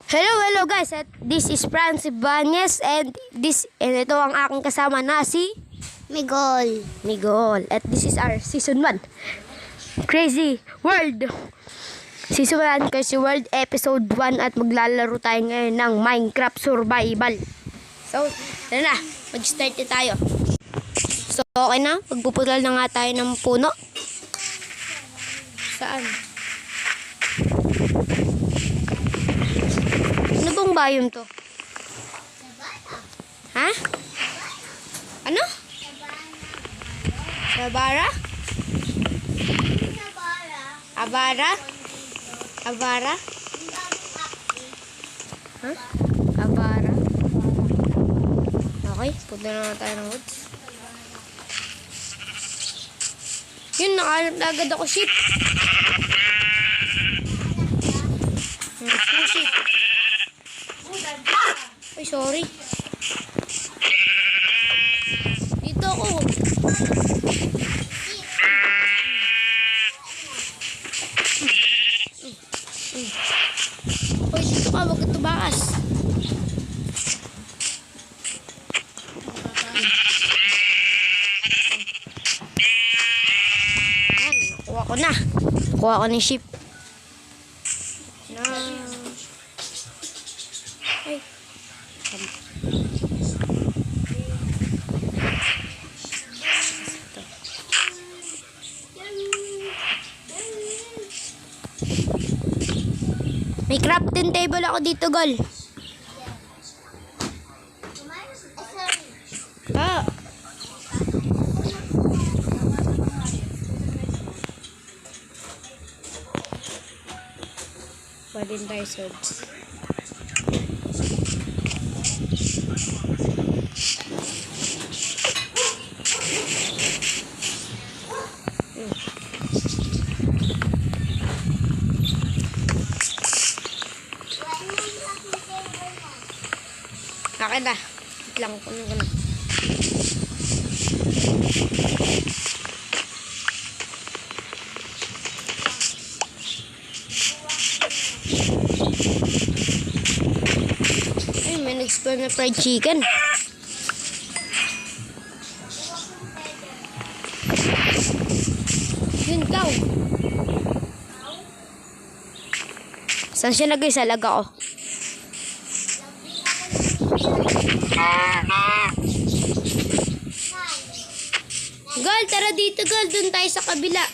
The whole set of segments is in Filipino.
Hello guys, at this is Franz Ibanez and ito ang aking kasama na si Migol. At this is our season 1. Crazy World. Season 1 Crazy World episode 1 at maglalaro tayo ngayon ng Minecraft Survival. So, tara na, mag-start na tayo. So, okay na, magpuputol na nga tayo ng puno. Saan? Ano bang biome to? Ha? Ano? Sabara? Abara? Abara? Ha? Abara? Okay, punta na tayo ng woods. Yun, nakahanap na agad ako sheep. Sheep. Ay, sorry. Dito ako. Uy, dito ka. Huwag ka tumakas. Yan, nakuha ko na. Nakuha ko ng sheep. Ay. May crafting table ako dito, Gol. Ah. Pwede tayo swords. Akin na. Wait lang. Kunin ko na. Ay, may nag-spoil na fried chicken. Yun, cow. Saan siya nagay sa laga ko? Gal, tara dito, Gal. Doon tayo sa kabila.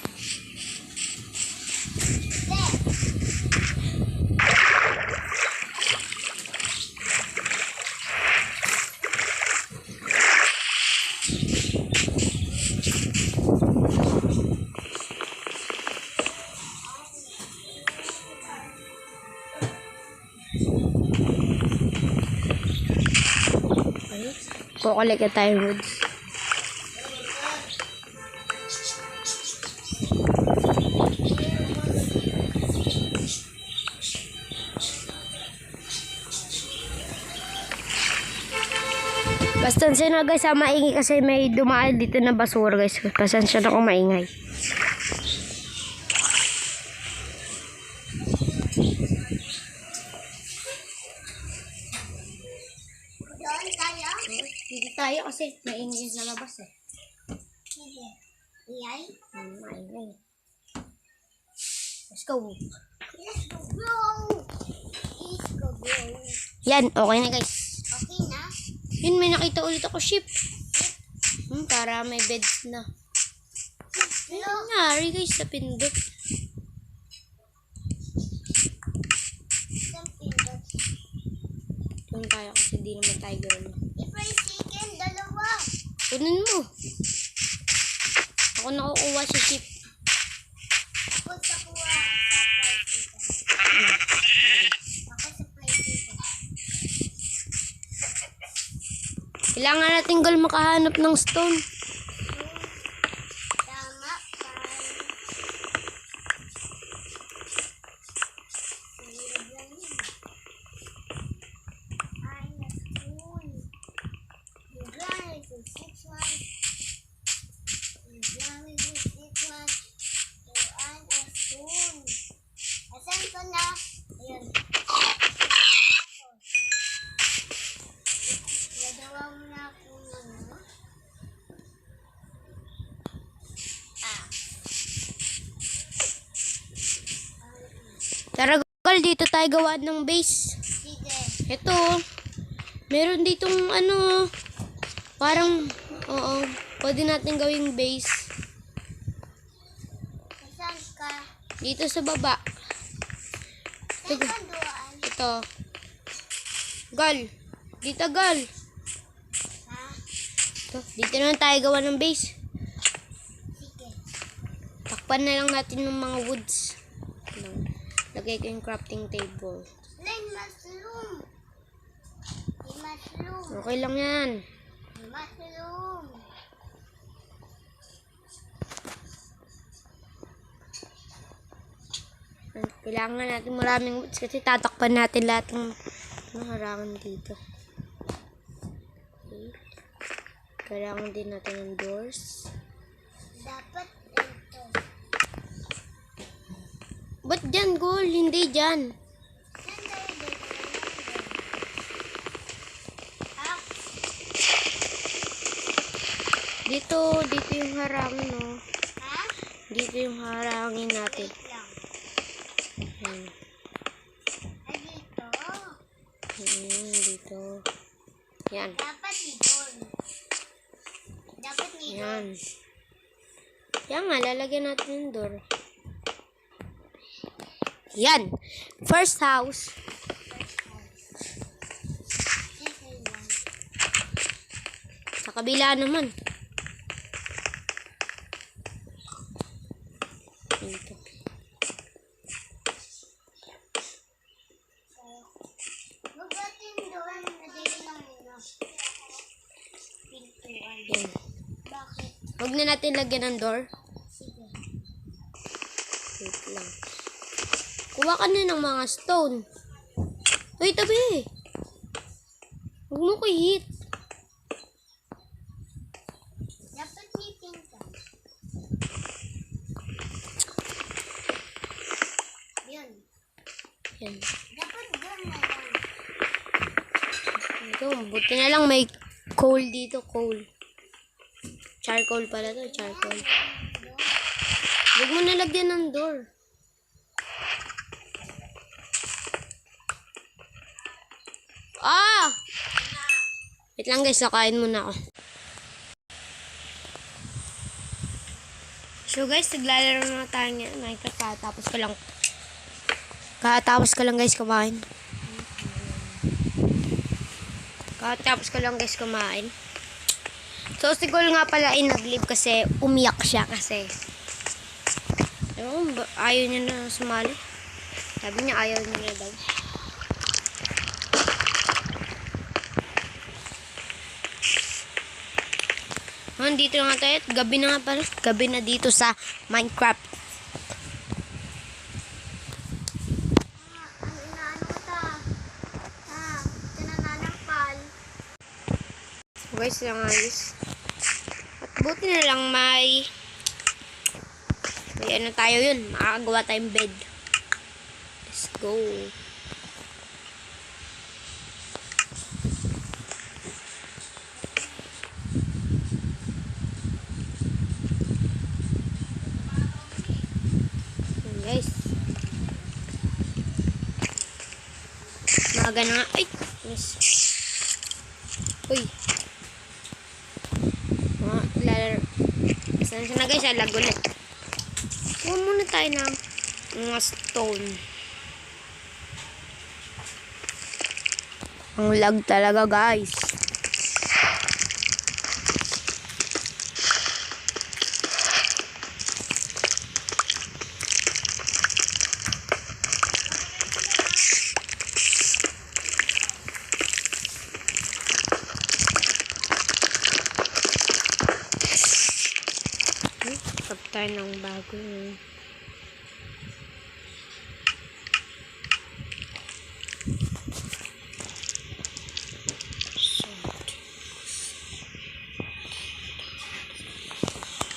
Kukulik na tayo woods. Pasensya na guys, maingay kasi may dumaan dito na basura guys. Pasensya na kung maingay. Hindi tayo kasi maingay sa labas eh. Sige. Iyay? Maingay. Let's go. Let's go, bro. Let's go, bro. Yan, okay na guys. Okay na? Yun, may nakita ulit ako sheep. Para may beds na. Ayun nangyari guys sa pindot. Isang pindot. Doon tayo kasi di naman tayo gano'n. I-fried chicken, dalawa. Kunin mo. Ako nakukuha sa sheep. Ako sa kuha sa fried chicken. Ako sa fried chicken. Kailangan natin Gol makahanap ng stone. Tama pa. Mahirap lang yun. Ay, na-spoon. You guys, in 6 months. You guys, in 6 months. You earn a spoon. Asan ko na? Ayun. tayo gawa ng base. Sige. Ito, meron ditong ano, parang, oo, pwede natin gawing base. Saan ka? Dito sa baba. Saan ka doon? Ito. Gal. Dito, Gal. Ha? Ito, dito na tayo gawa ng base. Sige. Takpan na lang natin ng mga woods. Lagay ko yung crafting table. Line mushroom. May mushroom. Okay lang yan. May mushroom. Kailangan natin maraming woods kasi tatakpan natin lahat ng harangan dito. Okay. Kailangan din natin ng doors. Dapat ito. Ba't dyan, Gol? Hindi dyan. Saan tayo dito? Ah, Dito yung harangin, oh. ha? Dito yung harangin natin. Wait lang. Ayan. Ah, dito. Dito. Yan. Dapat dito. Dapat dito. Yan. Yan nga, lalagyan natin yung door. Yan. First house. Second one. Sa kabila naman. Dito. Huwag natin doon. Nadali lang yun. Pintuan. Yan. Bakit? Huwag na natin lagyan ng door. Sige. Wait lang. Kuha ka na ng mga stone. Uy, tabi. Huwag mo ko hit. Dapat may pintuan. Yun. Yan. Dapat doon na lang. Ito, buti na lang may coal dito. Coal. Charcoal pala to. Charcoal. Doon. Huwag mo nalagyan ng door. Ah! Wait lang guys, nakain muna ako. So guys, naglalaro na tayo ngayon. Minecraft, kakatapos ko lang guys kumain. Kakatapos ko lang guys kumain. So si Gol nga pala ay nag-leave kasi umiyak siya kasi ayaw niya na sumali. Sabi niya ayaw niya na daw. Dito na nga tayo. Gabi na nga pala. Gabi na dito sa Minecraft. Ang inaano ko ta. Tinananakpal. Guys, lang ayos. At buti na lang may ano tayo yun. Makakagawa tayong bed. Let's go. Guys, maga na nga. Ay, yes. Uy, lalaro. Saan siya na guys, lago na. Kuha muna tayo ng mga stone. Ang lag talaga guys. Tayo ng bago yun.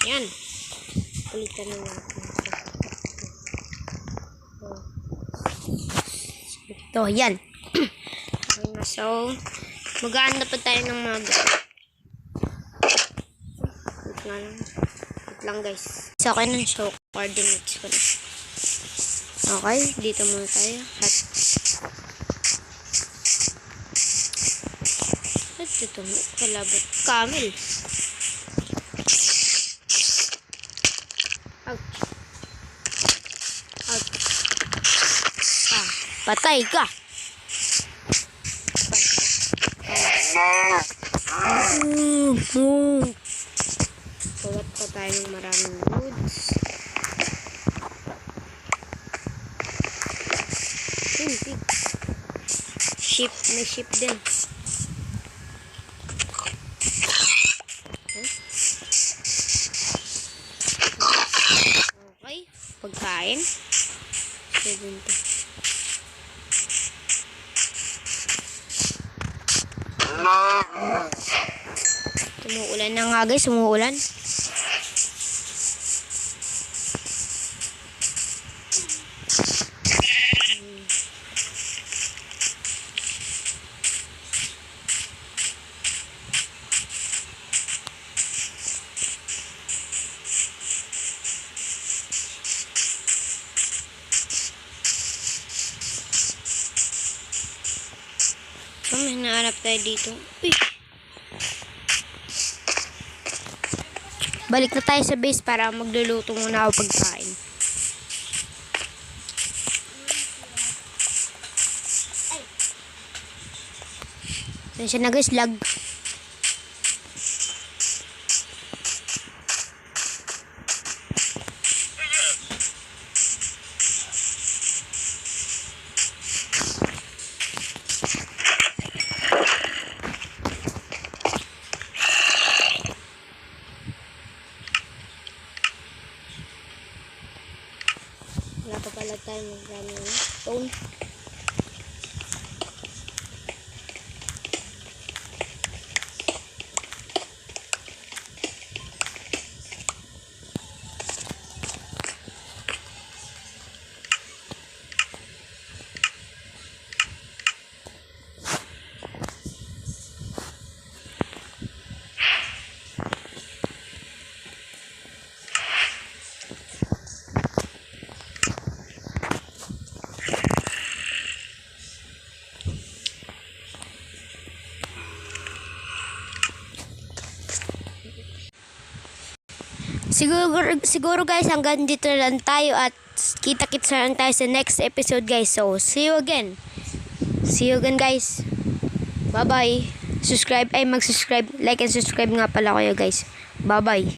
Yan. Palitan na natin. Ito, yan. So, magaan na pa tayo ng mga wait lang guys. Sa akin ng show coordinates ko na. Okay, dito muna tayo. At Ito, kalaban. Camel. Ouch. Ouch. Ah, patay ka. Kulat pa tayo ng maraming woods. Pig. Ship, may ship din. Okay, pagkain. 70. Umuulan na nga guys, umuulan. So, may nahanap tayo dito. Uy! Balik na tayo sa base para magluluto muna ako pagkain. Yan siya na guys, lag. Wala pa pala tayo magraming stone. Siguro guys, hanggang dito na lang tayo at kita-kits na lang tayo sa next episode guys. So, see you again. See you again guys. Bye-bye. Mag-subscribe, like and subscribe nga pala kayo guys. Bye-bye.